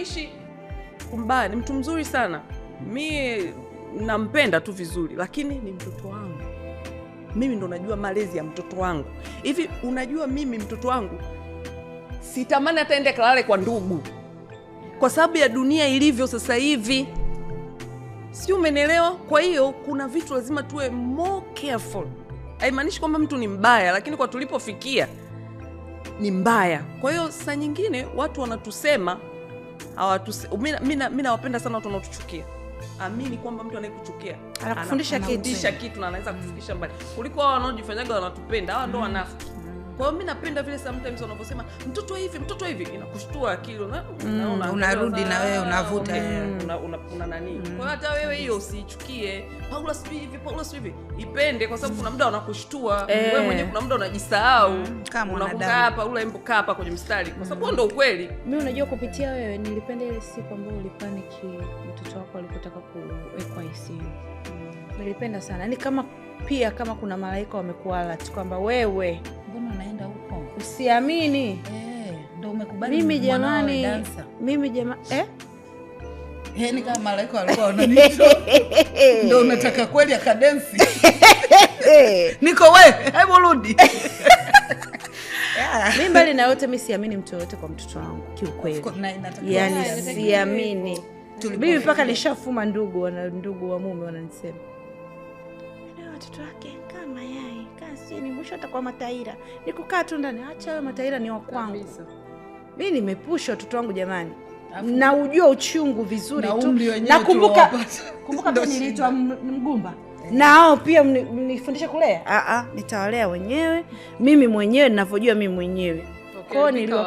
haimaanishi mbaya, ni mtu mzuri sana. Mimi nampenda tu vizuri, lakini ni mtoto wangu. Mimi ndo najua malezi ya mtoto wangu. Hivi unajua mimi mtoto wangu sitamani hata ende kalale kwa ndugu, kwa sababu ya dunia ilivyo sasa hivi. Si umenielewa? Kwa hiyo kuna vitu lazima tuwe more careful. Haimaanishi kwamba mtu ni mbaya, lakini kwa tulipofikia ni mbaya. Kwa hiyo saa nyingine watu wanatusema mimi nawapenda sana watu wanaotuchukia. Amini kwamba mtu anayekuchukia anakufundisha kitu na anaweza kufikisha mbali kuliko hao wanaojifanyaga wanatupenda. Hao ndo wanafiki. Kwa hiyo mimi napenda vile sometimes wanaposema mtoto hivi inakushtua akili, unarudi na wewe unavuta una nani. Kwa hiyo hata wewe hiyo usiichukie. Paula hivi ipende, kwa sababu kuna muda unakushtua wewe mwenyewe, kuna muda unajisahau unakukaa hapa ula embo kaa hapa kwenye mstari, kwa sababu ndio ukweli. Mimi unajua kupitia wewe nilipenda ile siku ambayo ulipaniki mtoto wako alipotaka kuwekwa ICU. Nilipenda sana. Yaani kama kuna malaika wamekuala tu kwamba wewe mbona unaenda huko? Usiamini. Ndio umekubali. Mimi jamani Yaani kama malaika walikuwa wananicho. Ndio unataka kweli akadensi. Niko wewe, hebu rudi. Mimi mbali na yote mimi siamini mtu yote kwa mtoto wangu kiukweli. Yaani siamini. Mimi mpaka nishafuma ndugu wa mume wananisema, watoto wake kama yai kasi ni mwisho atakuwa mataira. Nikukaa tu ndani, acha wewe mataira ni wa kwangu. Mimi nimepusha watoto wangu jamani. Na ujua uchungu vizuri tu. Na kumbuka tu niliitwa mgumba. Nao pia mnifundisha kulea. Nitawalea wenyewe. Mimi mwenyewe ninavyojua mimi mwenyewe. Kwa nilio